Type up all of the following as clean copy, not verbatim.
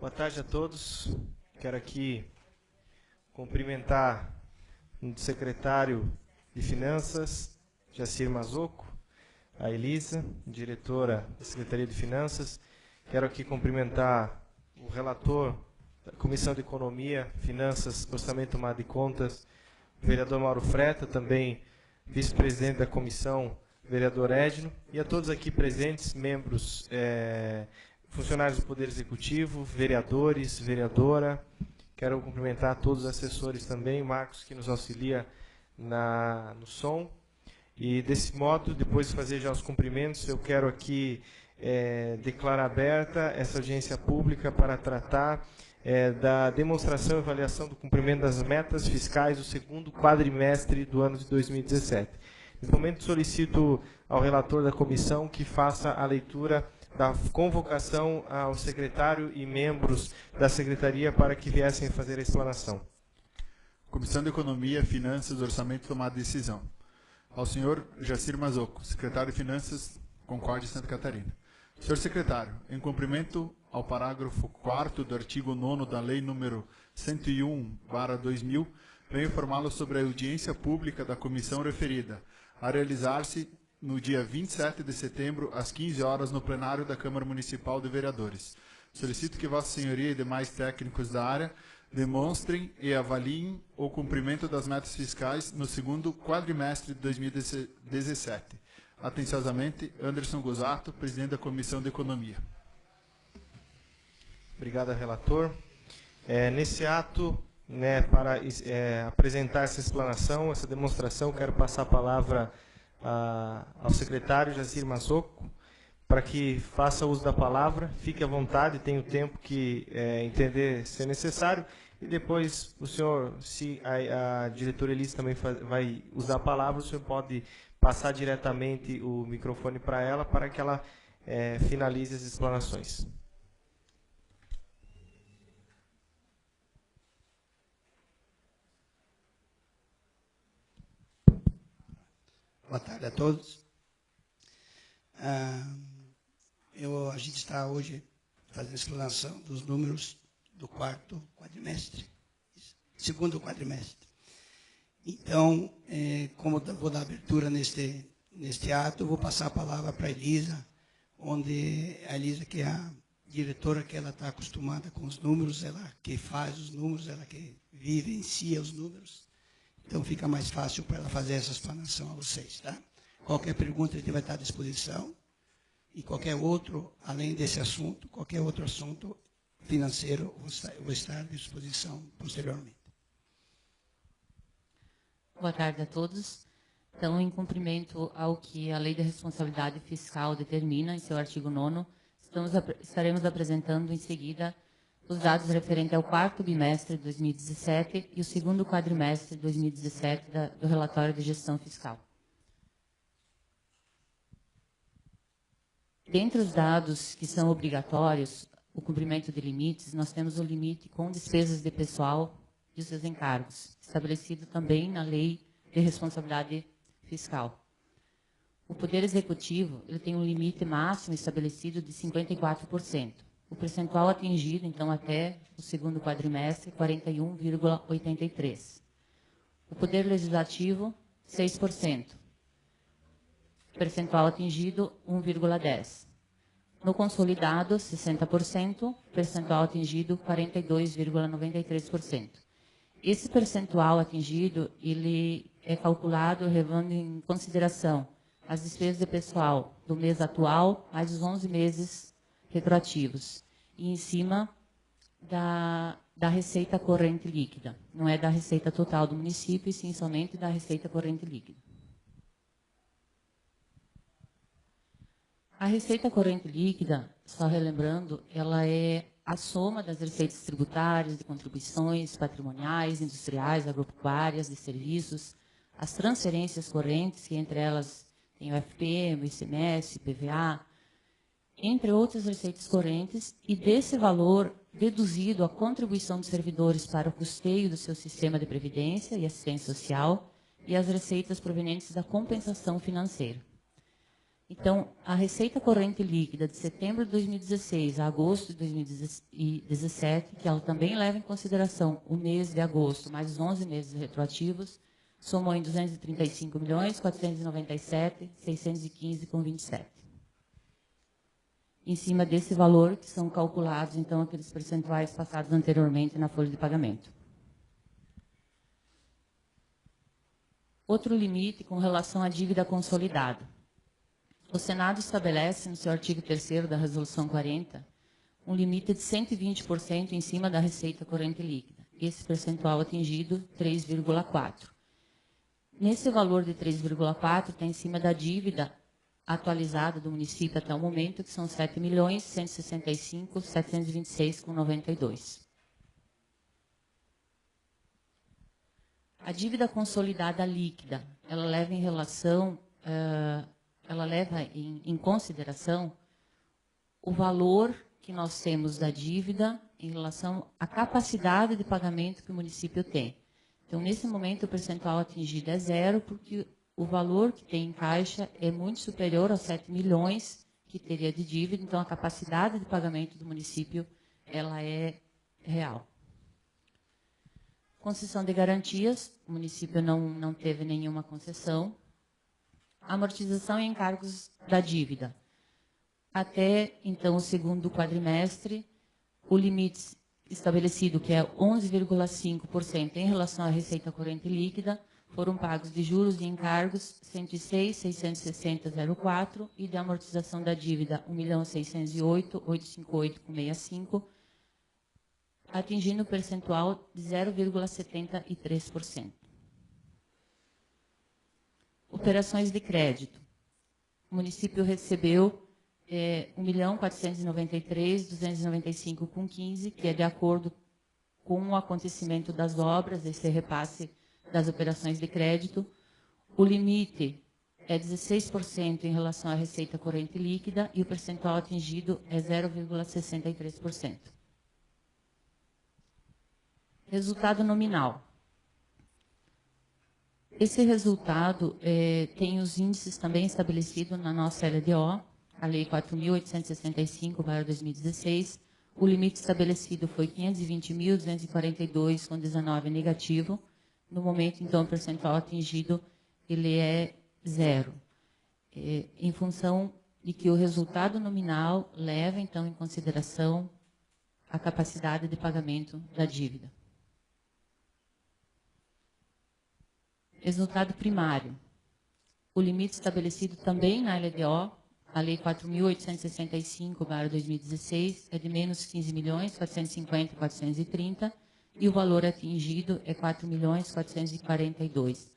Boa tarde a todos. Quero aqui cumprimentar o secretário de Finanças, Jacir Mazocco, a Elisa, diretora da Secretaria de Finanças. Quero aqui cumprimentar o relator da Comissão de Economia, Finanças, Orçamento, Tomada de Contas, o vereador Mauro Freta, também vice-presidente da comissão, vereador Edno, e a todos aqui presentes, membros, funcionários do Poder Executivo, vereadores, vereadora. Quero cumprimentar todos os assessores também, Marcos, que nos auxilia no som. E, desse modo, depois de fazer já os cumprimentos, eu quero aqui declarar aberta essa audiência pública para tratar da demonstração e avaliação do cumprimento das metas fiscais do segundo quadrimestre do ano de 2017. Nesse momento, solicito ao relator da comissão que faça a leitura da convocação ao secretário e membros da secretaria para que viessem fazer a explanação. Comissão de Economia, Finanças, Orçamento e Tomada de Decisão. Ao senhor Jacir Mazocco, secretário de Finanças, Concórdia, Santa Catarina. Senhor secretário, em cumprimento ao parágrafo 4º do artigo 9º da Lei nº 101/2000, venho informá-lo sobre a audiência pública da comissão referida, a realizar-se no dia 27 de setembro, às 15 horas, no plenário da Câmara Municipal de Vereadores. Solicito que Vossa Senhoria e demais técnicos da área demonstrem e avaliem o cumprimento das metas fiscais no segundo quadrimestre de 2017. Atenciosamente, Anderson Guzzato, presidente da Comissão de Economia. Obrigado, relator. Nesse ato, para apresentar essa explanação, essa demonstração, quero passar a palavra ao secretário Jacir Mazocco, para que faça uso da palavra, fique à vontade, tenha o tempo que entender ser necessário, e depois o senhor, se a diretora Elisa também vai usar a palavra, o senhor pode passar diretamente o microfone para ela, para que ela finalize as explanações. Boa tarde a todos. A gente está hoje fazendo a explanação dos números do segundo quadrimestre. Então, como vou dar abertura neste ato, eu vou passar a palavra para a Elisa, onde a Elisa, que é a diretora, que ela está acostumada com os números, ela que faz os números, ela que vivencia os números. Então, fica mais fácil para ela fazer essa explanação a vocês, tá? Qualquer pergunta, a gente vai estar à disposição. E qualquer outro, além desse assunto, qualquer outro assunto financeiro, eu vou estar à disposição posteriormente. Boa tarde a todos. Então, em cumprimento ao que a Lei da Responsabilidade Fiscal determina, em seu artigo 9º, estaremos apresentando em seguida os dados referentes ao quarto bimestre de 2017 e o segundo quadrimestre de 2017 do relatório de gestão fiscal. Dentre os dados que são obrigatórios, o cumprimento de limites, nós temos o limite com despesas de pessoal e os seus encargos, estabelecido também na Lei de Responsabilidade Fiscal. O Poder Executivo ele tem um limite máximo estabelecido de 54%. O percentual atingido, então, até o segundo quadrimestre, 41,83%. O Poder Legislativo, 6%. Percentual atingido, 1,10%. No consolidado, 60%. Percentual atingido, 42,93%. Esse percentual atingido, ele é calculado levando em consideração as despesas de pessoal do mês atual, mais os 11 meses retroativos, e em cima da receita corrente líquida. Não é da receita total do município, e sim somente da receita corrente líquida. A receita corrente líquida, só relembrando, ela é a soma das receitas tributárias, de contribuições patrimoniais, industriais, agropecuárias, de serviços, as transferências correntes, que entre elas tem o FPM, o ICMS, PVA, entre outras receitas correntes, e desse valor deduzido a contribuição dos servidores para o custeio do seu sistema de previdência e assistência social e as receitas provenientes da compensação financeira. Então, a receita corrente líquida de setembro de 2016 a agosto de 2017, que ela também leva em consideração o mês de agosto, mais os 11 meses retroativos, somou em 235.497.615,27. Em cima desse valor, que são calculados, então, aqueles percentuais passados anteriormente na folha de pagamento. Outro limite com relação à dívida consolidada. O Senado estabelece, no seu artigo 3º da Resolução 40, um limite de 120% em cima da receita corrente líquida. Esse percentual atingido, 3,4%. Nesse valor de 3,4% está em cima da dívida atualizada do município até o momento, que são 7.165.726,92. A dívida consolidada líquida, ela leva em consideração o valor que nós temos da dívida em relação à capacidade de pagamento que o município tem. Então, nesse momento, o percentual atingido é 0, porque o valor que tem em caixa é muito superior aos 7 milhões que teria de dívida, então a capacidade de pagamento do município ela é real. Concessão de garantias, o município não teve nenhuma concessão. Amortização e encargos da dívida. Até, então, o segundo quadrimestre, o limite estabelecido, que é 11,5% em relação à receita corrente líquida, foram pagos de juros e encargos 106.660,04 e de amortização da dívida 1.608.858,65, atingindo o percentual de 0,73%. Operações de crédito. O município recebeu 1.493.295,15, que é de acordo com o acontecimento das obras, esse repasse das operações de crédito. O limite é 16% em relação à receita corrente líquida e o percentual atingido é 0,63%. Resultado nominal. Esse resultado tem os índices também estabelecidos na nossa LDO, a Lei 4.865/2016. O limite estabelecido foi 520.242,19 negativo. No momento, então, o percentual atingido ele é 0. Em função de que o resultado nominal leva, então, em consideração a capacidade de pagamento da dívida. Resultado primário. O limite estabelecido também na LDO, a Lei 4.865/2016, é de menos 15.450.430 e o valor atingido é 4.442.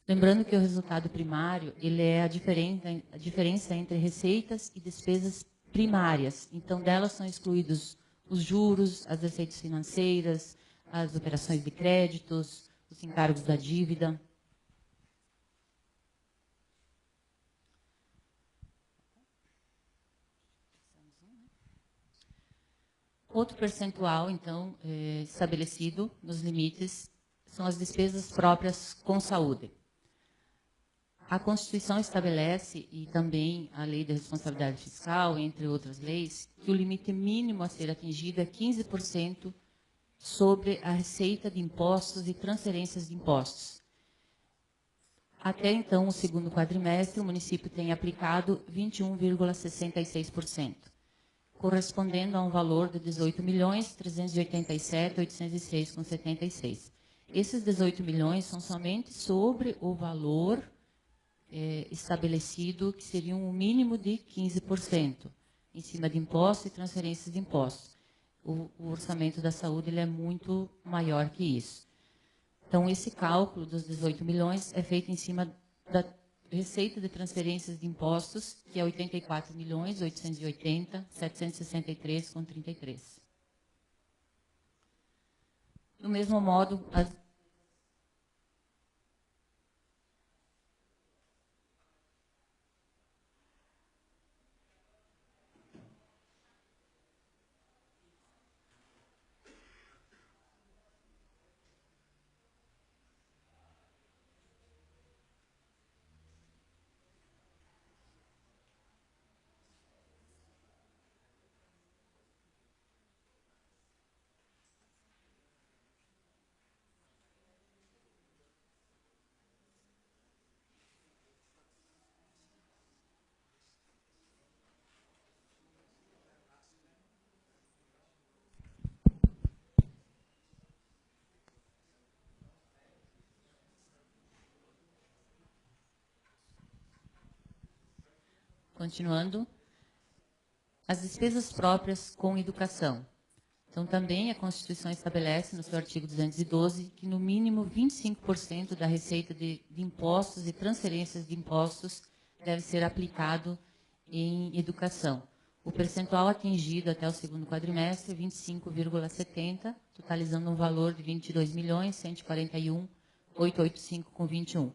Lembrando que o resultado primário ele é a diferença entre receitas e despesas primárias. Então, delas são excluídos os juros, as receitas financeiras, as operações de créditos, os encargos da dívida. Outro percentual, então, estabelecido nos limites são as despesas próprias com saúde. A Constituição estabelece, e também a Lei da Responsabilidade Fiscal, entre outras leis, que o limite mínimo a ser atingido é 15% sobre a receita de impostos e transferências de impostos. Até então, o segundo quadrimestre, o município tem aplicado 21,66%. correspondendo a um valor de 18.387.806,76. Esses 18 milhões são somente sobre o valor estabelecido, que seria um mínimo de 15%, em cima de impostos e transferências de impostos. O orçamento da saúde ele é muito maior que isso. Então, esse cálculo dos 18 milhões é feito em cima da receita de transferências de impostos, que é 84.880.763,33. Do mesmo modo, Continuando, as despesas próprias com educação. Então, também a Constituição estabelece, no seu artigo 212, que no mínimo 25% da receita de impostos e transferências de impostos deve ser aplicado em educação. O percentual atingido até o segundo quadrimestre é 25,70%, totalizando um valor de 22.141.885,21.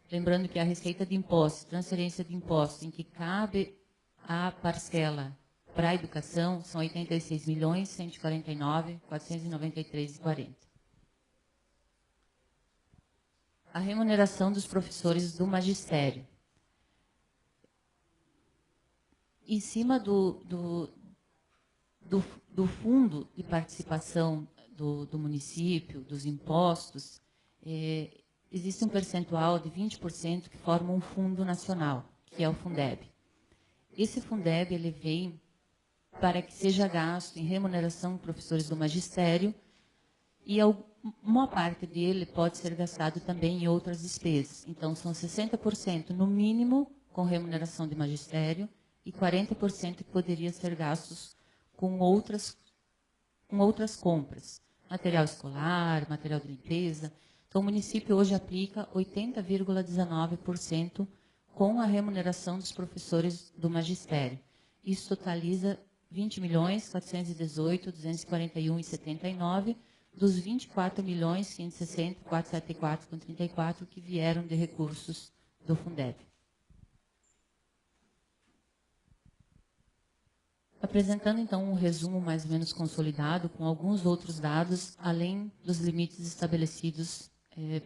Lembrando que a receita de impostos, transferência de impostos, em que cabe a parcela para a educação, são 86.149.493,40. A remuneração dos professores do magistério. Em cima do fundo de participação do município, dos impostos, existe um percentual de 20% que forma um fundo nacional, que é o Fundeb. Esse Fundeb ele vem para que seja gasto em remuneração de professores do magistério e uma parte dele pode ser gastado também em outras despesas. Então, são 60% no mínimo com remuneração de magistério e 40% que poderia ser gastos com outras compras, material escolar, material de limpeza. Então, o município hoje aplica 80,19% com a remuneração dos professores do magistério. Isso totaliza 20.418.241,79 dos 24.560.474,34 que vieram de recursos do Fundeb. Apresentando, então, um resumo mais ou menos consolidado com alguns outros dados, além dos limites estabelecidos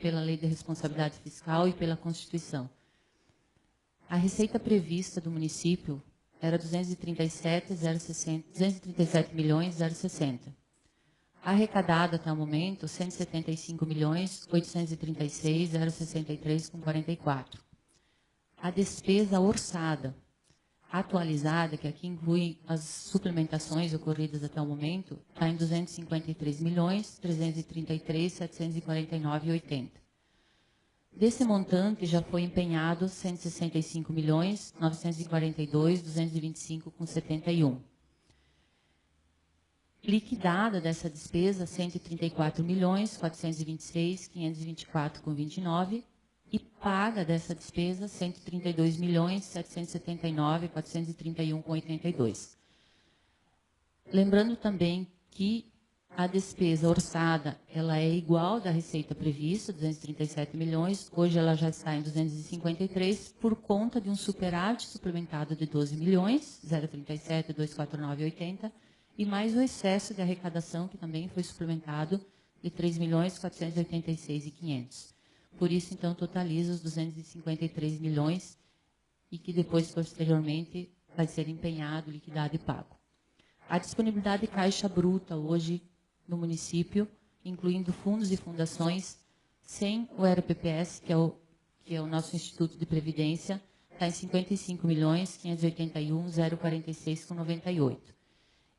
pela Lei de Responsabilidade Fiscal e pela Constituição. A receita prevista do município era 237.060. Arrecadado até o momento, 175.836.063,44. A despesa orçada atualizada, que aqui inclui as suplementações ocorridas até o momento, está em 253.333.749,80. Desse montante, já foi empenhado 165.942.225,71. Liquidada dessa despesa, 134.426.524,29 e paga dessa despesa 132.779.431,82. Lembrando também que a despesa orçada ela é igual da receita prevista, 237 milhões, hoje ela já está em 253, por conta de um superávit suplementado de 12 milhões, 037, 249,80, e mais o excesso de arrecadação, que também foi suplementado, de 3.486.500. Por isso, então, totaliza os 253 milhões e que depois, posteriormente, vai ser empenhado, liquidado e pago. A disponibilidade de caixa bruta hoje no município, incluindo fundos e fundações, sem o RPPS, que é o nosso Instituto de Previdência, está em 55.581.046,98.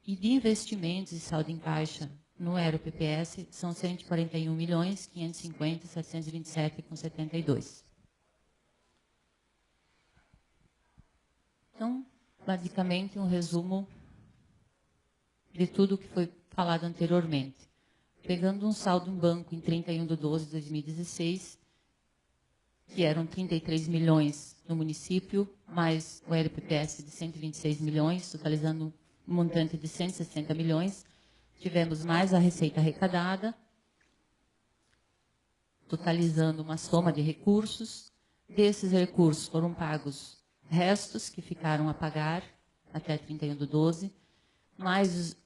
E de investimentos e saldo em caixa no RPPS são 141.550.727,72. Então, basicamente, um resumo de tudo o que foi falado anteriormente. Pegando um saldo em banco em 31/12/2016, que eram 33 milhões no município, mais o RPPS de 126 milhões, totalizando um montante de 160 milhões. Tivemos mais a receita arrecadada, totalizando uma soma de recursos. Desses recursos foram pagos restos que ficaram a pagar até 31/12, mais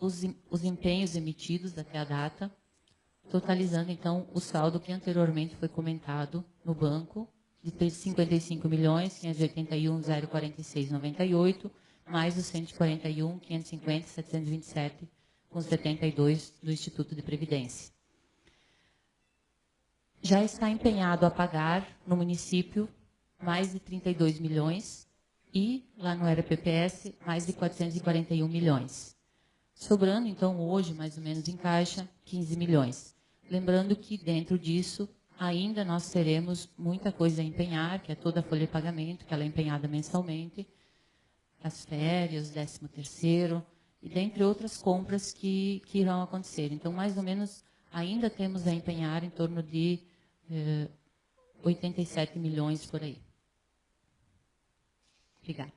os empenhos emitidos até a data, totalizando, então, o saldo que anteriormente foi comentado no banco, de 55.581.046,98, mais os 141.550.727,72 do Instituto de Previdência. Já está empenhado a pagar no município mais de 32 milhões e, lá no RPPS, mais de 441 milhões. Sobrando, então, hoje, mais ou menos em caixa, 15 milhões. Lembrando que, dentro disso, ainda nós teremos muita coisa a empenhar, que é toda a folha de pagamento, que ela é empenhada mensalmente, as férias, 13º, e dentre outras compras que irão acontecer. Então, mais ou menos, ainda temos a empenhar em torno de 87 milhões por aí. Obrigada.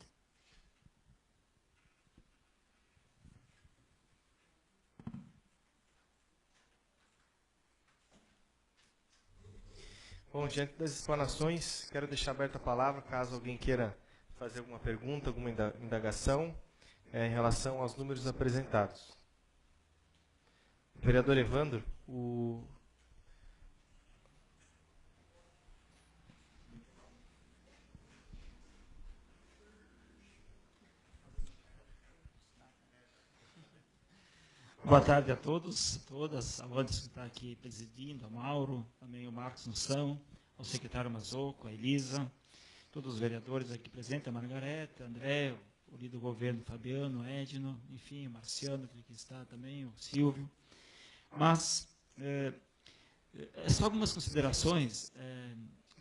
Bom, diante das explanações, quero deixar aberta a palavra, caso alguém queira fazer alguma pergunta, alguma indagação em relação aos números apresentados. Vereador Evandro, Boa tarde a todos, todas, ao Anderson que está aqui presidindo, ao Mauro, também o Marcos Nussão, ao secretário Mazocco, a Elisa, todos os vereadores aqui presentes, a Margareta, André, o líder do governo, Fabiano, o Edno, enfim, o Marciano, que aqui está também, o Silvio. Mas, só algumas considerações,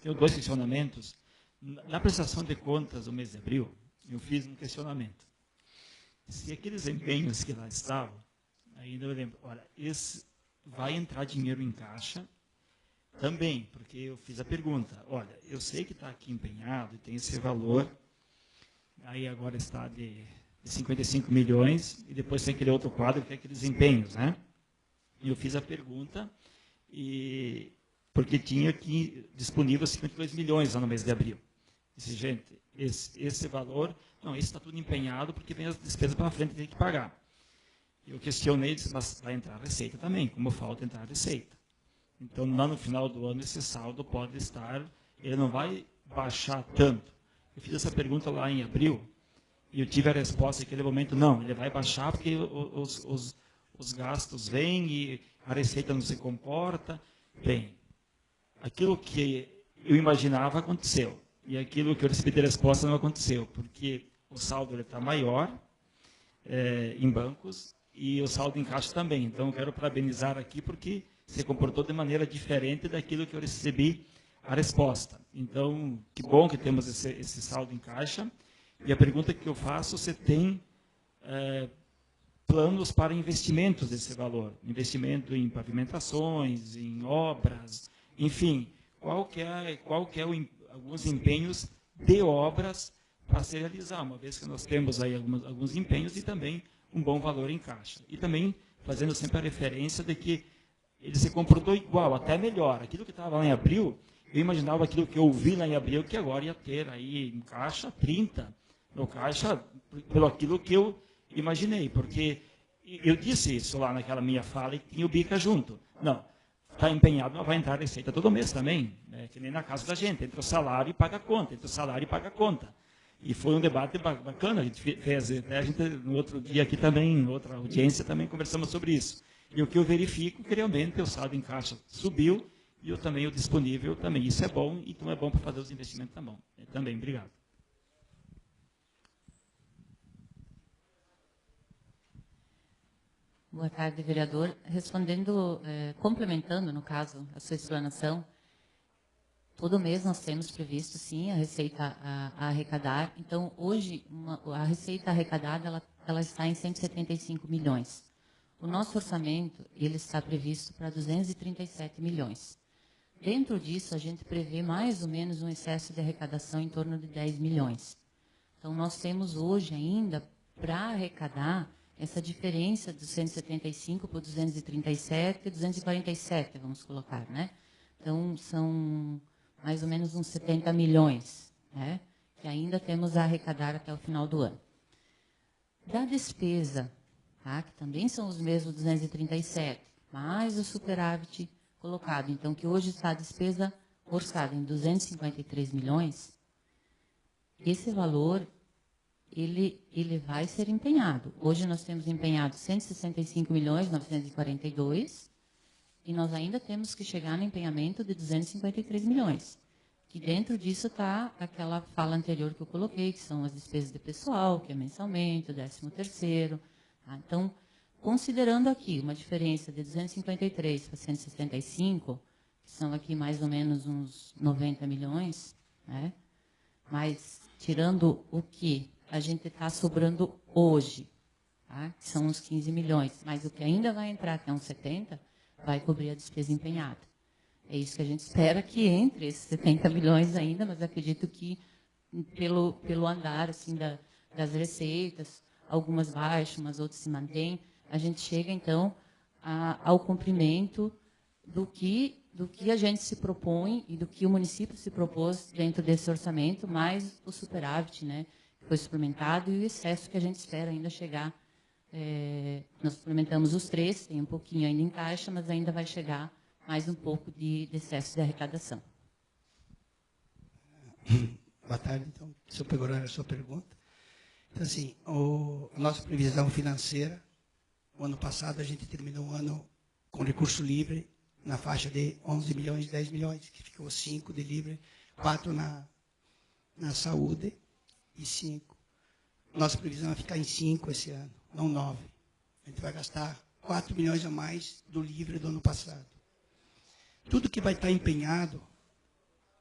tenho 2 questionamentos. Na prestação de contas do mês de abril, eu fiz um questionamento. Se aqueles empenhos que lá estavam, ainda eu lembro, olha, esse vai entrar dinheiro em caixa também, porque eu fiz a pergunta, olha, eu sei que está aqui empenhado e tem esse valor, aí agora está de 55 milhões, e depois tem aquele outro quadro que é aqueles empenhos, né? E eu fiz a pergunta, porque tinha aqui disponível 52 milhões lá no mês de abril. Disse, gente, esse valor, não, isso está tudo empenhado, porque vem as despesas para frente e tem que pagar. Eu questionei, disse, mas vai entrar a receita também, como falta entrar a receita. Então, lá no final do ano, esse saldo pode estar, ele não vai baixar tanto. Eu fiz essa pergunta lá em abril, e eu tive a resposta naquele momento, não, ele vai baixar porque os gastos vêm e a receita não se comporta. Bem, aquilo que eu imaginava aconteceu, e aquilo que eu recebi de resposta não aconteceu, porque o saldo está maior em bancos, e o saldo em caixa também. Então, eu quero parabenizar aqui, porque se comportou de maneira diferente daquilo que eu recebi a resposta. Então, que bom que temos esse saldo em caixa. E a pergunta que eu faço, você tem planos para investimentos desse valor? Investimento em pavimentações, em obras, enfim, qual que é alguns empenhos de obras para se realizar, uma vez que nós temos aí alguns empenhos e também um bom valor em caixa. E também fazendo sempre a referência de que ele se comportou igual, até melhor. Aquilo que estava lá em abril, eu imaginava aquilo que eu vi lá em abril, que agora ia ter aí em caixa 30, no caixa, pelo aquilo que eu imaginei. Porque eu disse isso lá naquela minha fala e tinha o bica junto. Não, está empenhado, não vai entrar receita todo mês também, né? Que nem na casa da gente, entre o salário e paga a conta, entre o salário e paga a conta. E foi um debate bacana, a gente fez, até a gente no outro dia aqui também, em outra audiência também conversamos sobre isso. E o que eu verifico, que realmente o saldo em caixa subiu e também o disponível também. Isso é bom, então é bom para fazer os investimentos também. Obrigado. Boa tarde, vereador. Respondendo, complementando, no caso, a sua explanação, todo mês nós temos previsto, sim, a receita a arrecadar. Então, hoje, a receita arrecadada ela está em 175 milhões. O nosso orçamento ele está previsto para 237 milhões. Dentro disso, a gente prevê mais ou menos um excesso de arrecadação em torno de 10 milhões. Então, nós temos hoje ainda, para arrecadar, essa diferença dos 175 para 237 e 247, vamos colocar, né? Então, são mais ou menos uns 70 milhões, né, que ainda temos a arrecadar até o final do ano. Da despesa, tá, que também são os mesmos 237, mais o superávit colocado, então, que hoje está a despesa orçada em 253 milhões, esse valor, ele vai ser empenhado. Hoje nós temos empenhado 165 milhões 942, e nós ainda temos que chegar no empenhamento de 253 milhões. Que dentro disso está aquela fala anterior que eu coloquei, que são as despesas de pessoal, que é mensalmente, o 13º. Tá? Então, considerando aqui uma diferença de 253 para 165, que são aqui mais ou menos uns 90 milhões, né? Mas, tirando o que a gente está sobrando hoje, tá? Que são uns 15 milhões, mas o que ainda vai entrar, que é uns 70, vai cobrir a despesa empenhada. É isso que a gente espera que entre esses 70 milhões ainda, mas acredito que, pelo andar assim, das receitas, algumas baixam, mas outras se mantêm, a gente chega, então, ao cumprimento do que a gente se propõe e do que o município se propôs dentro desse orçamento, mais o superávit, né, que foi suplementado, e o excesso que a gente espera ainda chegar. Nós suplementamos os 3, tem um pouquinho ainda em caixa, mas ainda vai chegar mais um pouco de excesso de arrecadação. Boa tarde, então, se eu pegar a sua pergunta. Então, assim, a nossa previsão financeira, o ano passado a gente terminou o ano com recurso livre na faixa de 11 milhões, 10 milhões, que ficou 5 de livre, 4 na saúde e 5. Nossa previsão é ficar em 5 esse ano, não 9. A gente vai gastar 4 milhões a mais do livre do ano passado. Tudo que vai estar empenhado,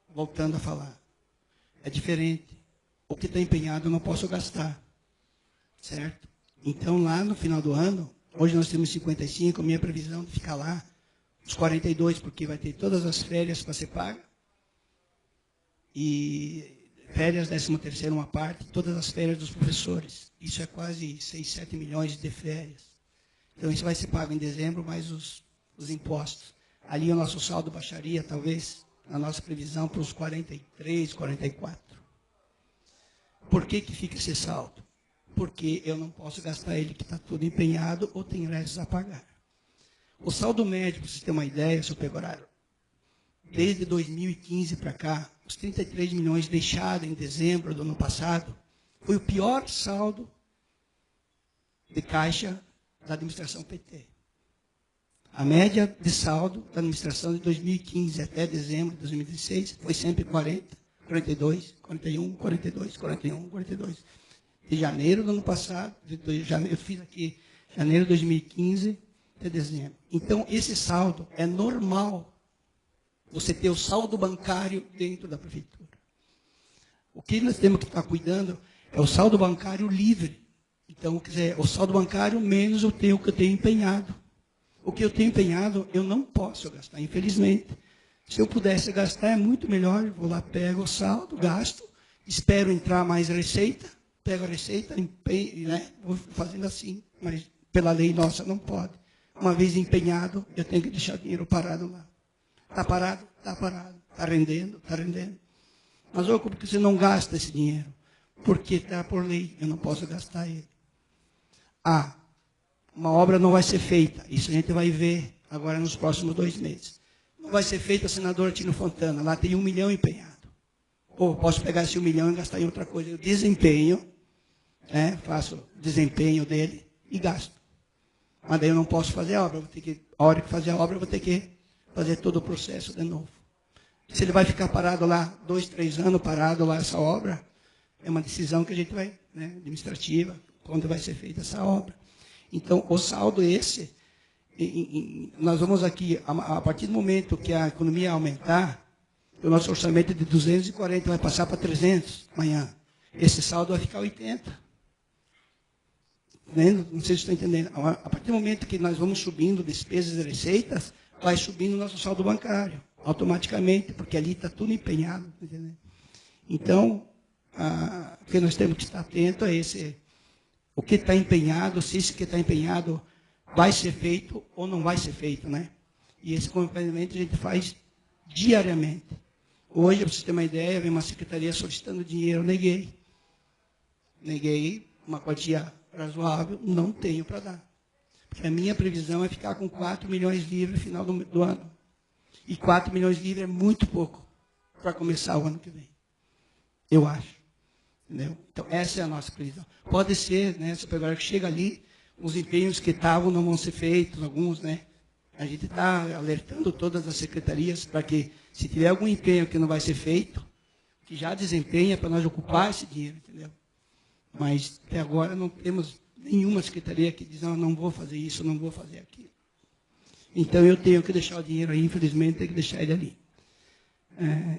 voltando a falar, é diferente. O que está empenhado eu não posso gastar, certo? Então, lá no final do ano, hoje nós temos 55, a minha previsão é ficar lá os 42, porque vai ter todas as férias para ser paga, e férias, 13º uma parte, todas as férias dos professores. Isso é quase 6, 7 milhões de férias. Então, isso vai ser pago em dezembro, mais os impostos. Ali o nosso saldo baixaria, talvez, a nossa previsão para os 43, 44. Por que fica esse saldo? Porque eu não posso gastar ele, que está tudo empenhado, ou tem restos a pagar. O saldo médio, para vocês terem uma ideia, seu Pegoraro, desde 2015 para cá, os 33 milhões deixados em dezembro do ano passado, foi o pior saldo de caixa da administração PT. A média de saldo da administração de 2015 até dezembro de 2016 foi sempre 40, 42, 41, 42, 41, 42. De janeiro do ano passado, eu fiz aqui janeiro de 2015 até dezembro. Então, esse saldo é normal você ter o saldo bancário dentro da prefeitura. O que nós temos que estar cuidando é o saldo bancário livre. Então, quer dizer, o saldo bancário menos o que eu tenho empenhado. O que eu tenho empenhado, eu não posso gastar, infelizmente. Se eu pudesse gastar, é muito melhor. Vou lá, pego o saldo, gasto, espero entrar mais receita, pego a receita, empenho, né? Vou fazendo assim. Mas, pela lei nossa, não pode. Uma vez empenhado, eu tenho que deixar o dinheiro parado lá. Está parado? Está parado. Está rendendo? Está rendendo. Mas, por que você não gasta esse dinheiro? Porque está por lei, eu não posso gastar ele. Uma obra não vai ser feita. Isso a gente vai ver agora nos próximos 2 meses. Não vai ser feita a senadora Tino Fontana. Lá tem 1 milhão empenhado. Ou posso pegar esse 1 milhão e gastar em outra coisa. Eu desempenho, faço desempenho dele e gasto. Mas daí eu não posso fazer a obra. A hora que fazer a obra, eu vou ter que fazer todo o processo de novo. Se ele vai ficar parado lá 2, 3 anos, parado lá essa obra, é uma decisão que a gente vai, administrativa, quando vai ser feita essa obra. Então, o saldo esse, nós vamos aqui, a partir do momento que a economia aumentar, o nosso orçamento de 240 vai passar para 300 amanhã. Esse saldo vai ficar 80. Não sei se estão entendendo. A partir do momento que nós vamos subindo despesas e receitas, vai subindo o nosso saldo bancário, automaticamente, porque ali está tudo empenhado. Entendeu? Então, o que nós temos que estar atento é esse... O que está empenhado, se isso que está empenhado vai ser feito ou não vai ser feito, né? E esse acompanhamento a gente faz diariamente. Hoje, para vocês terem uma ideia, vem uma secretaria solicitando dinheiro, eu neguei. Neguei uma quantia razoável, não tenho para dar. Porque a minha previsão é ficar com 4 milhões livres no final do ano. E 4 milhões livres é muito pouco para começar o ano que vem. Eu acho. Entendeu? Então, essa é a nossa previsão. Pode ser, se agora que chega ali, os empenhos que estavam não vão ser feitos, alguns, A gente está alertando todas as secretarias para que, se tiver algum empenho que não vai ser feito, que já desempenha para nós ocupar esse dinheiro, entendeu? Mas, até agora, não temos nenhuma secretaria que diz, não vou fazer isso, não vou fazer aquilo. Então eu tenho que deixar o dinheiro aí, infelizmente, tenho que deixar ele ali.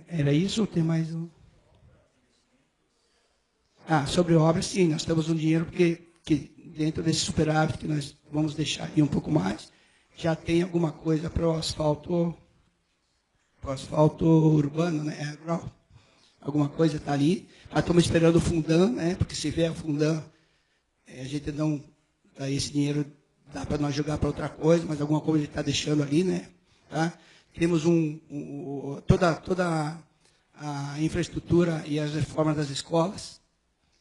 Era isso ou tem mais um? Sobre obras, sim, nós temos um dinheiro porque dentro desse superávit que nós vamos deixar aí um pouco mais, já tem alguma coisa para o asfalto urbano, né? Rural. Alguma coisa está ali. Mas estamos esperando o Fundam, né? Porque se vier o Fundam, a gente não... Daí esse dinheiro dá para nós jogar para outra coisa, mas alguma coisa a gente está deixando ali, né? Tá? Temos toda a infraestrutura e as reformas das escolas.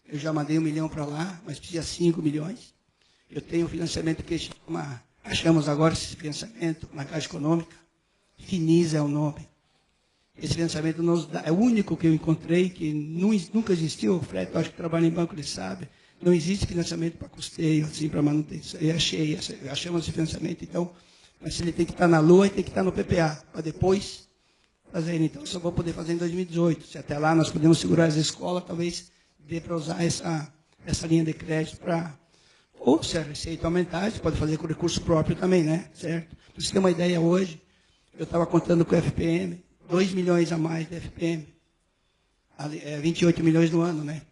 Eu já mandei 1 milhão para lá, mas precisa 5 milhões. Eu tenho um financiamento que achamos agora esse financiamento na Caixa Econômica. Finisa é o nome. Esse financiamento é o único que eu encontrei, que nunca existiu. O Fred, eu acho que trabalha em banco, ele sabe. Não existe financiamento para custeio, assim, para manutenção. Achamos esse financiamento, então, mas ele tem que estar na LOA e tem que estar no PPA, para depois fazer. Então, só vou poder fazer em 2018. Se até lá nós podemos segurar as escolas, talvez dê para usar essa linha de crédito para... Ou se a receita aumentar, você pode fazer com recurso próprio também, né? Certo? Para você ter uma ideia hoje, eu estava contando com o FPM, 2 milhões a mais de FPM. 28 milhões no ano, né?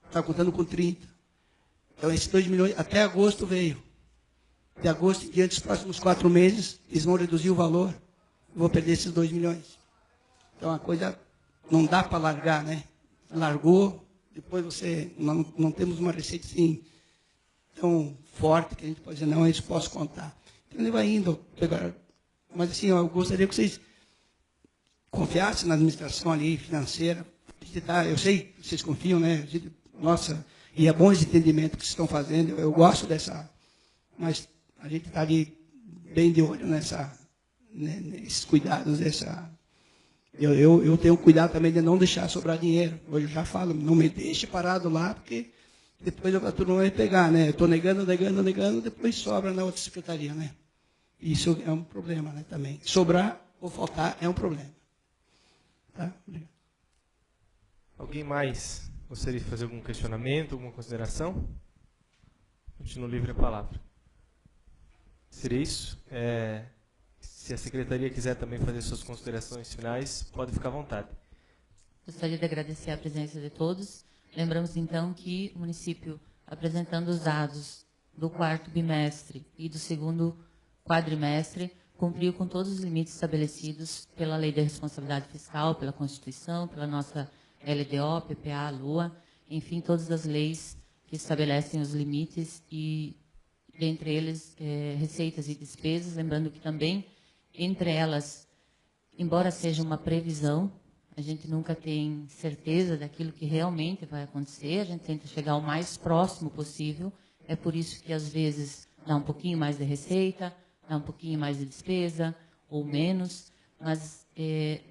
Estava contando com 30. Então, esses 2 milhões, até agosto veio. De agosto em diante, os próximos 4 meses, eles vão reduzir o valor. Eu vou perder esses 2 milhões. Então, a coisa não dá para largar, né? Largou, depois você... Não temos uma receita assim tão forte que a gente pode dizer, não, isso posso contar. Então, ele vai indo. Mas, assim, eu gostaria que vocês confiassem na administração ali financeira. Eu sei que vocês confiam, né? Nossa, e é bom esse entendimento que vocês estão fazendo. Eu gosto dessa... Mas a gente está ali bem de olho nesses cuidados, Eu tenho cuidado também de não deixar sobrar dinheiro. Hoje eu já falo, não me deixe parado lá, porque depois a turma vai pegar, né? Eu estou negando, depois sobra na outra secretaria, né? Isso é um problema, né, também. Sobrar ou faltar é um problema. Tá? Obrigado. Alguém mais gostaria de fazer algum questionamento, alguma consideração? Continuo livre a palavra. Seria isso? Se a secretaria quiser também fazer suas considerações finais, pode ficar à vontade. Gostaria de agradecer a presença de todos. Lembramos, então, que o município, apresentando os dados do 4º bimestre e do 2º quadrimestre, cumpriu com todos os limites estabelecidos pela Lei de Responsabilidade Fiscal, pela Constituição, pela nossa LDO, PPA, LOA, enfim, todas as leis que estabelecem os limites e, dentre eles, receitas e despesas. Lembrando que também, entre elas, embora seja uma previsão, a gente nunca tem certeza daquilo que realmente vai acontecer, a gente tenta chegar o mais próximo possível, é por isso que, às vezes, dá um pouquinho mais de receita, dá um pouquinho mais de despesa, ou menos, mas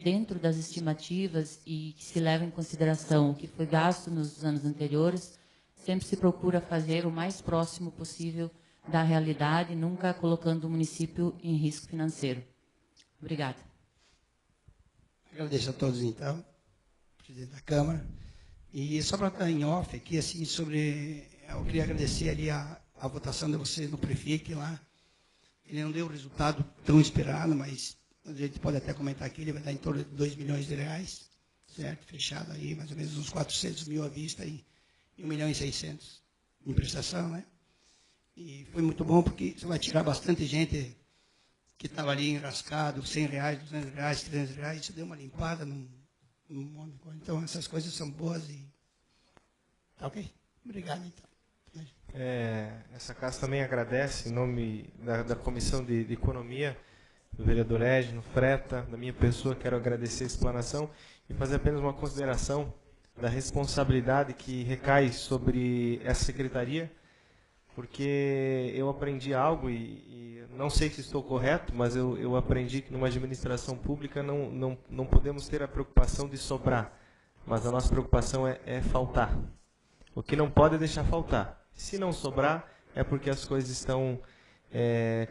dentro das estimativas e que se leva em consideração o que foi gasto nos anos anteriores, sempre se procura fazer o mais próximo possível da realidade, nunca colocando o município em risco financeiro. Obrigada. Agradeço a todos, então, presidente da Câmara. E só para estar em off aqui, assim, eu queria agradecer ali a votação de vocês no Prefic lá. Ele não deu o resultado tão esperado, mas a gente pode até comentar aqui, ele vai dar em torno de 2 milhões de reais, certo? Fechado aí, mais ou menos uns 400 mil à vista e 1 milhão e 600 em prestação, né? E foi muito bom porque você vai tirar bastante gente que estava ali enrascado, 100 reais, 200 reais, 300 reais, isso deu uma limpada num monte de coisa. Então, essas coisas são boas e... Tá ok? Obrigado, então. Essa casa também agradece, em nome da Comissão de Economia, do vereador Égino Freta, da minha pessoa, quero agradecer a explanação e fazer apenas uma consideração da responsabilidade que recai sobre essa secretaria, porque eu aprendi algo e não sei se estou correto, mas eu aprendi que numa administração pública não podemos ter a preocupação de sobrar, mas a nossa preocupação é faltar. O que não pode é deixar faltar. Se não sobrar, é porque as coisas estão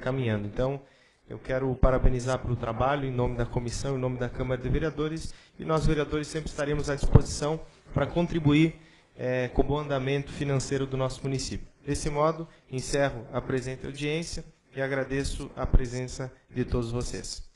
caminhando. Então, eu quero parabenizar pelo trabalho, em nome da comissão, em nome da Câmara de Vereadores, e nós, vereadores, sempre estaremos à disposição para contribuir com o bom andamento financeiro do nosso município. Desse modo, encerro a presente audiência e agradeço a presença de todos vocês.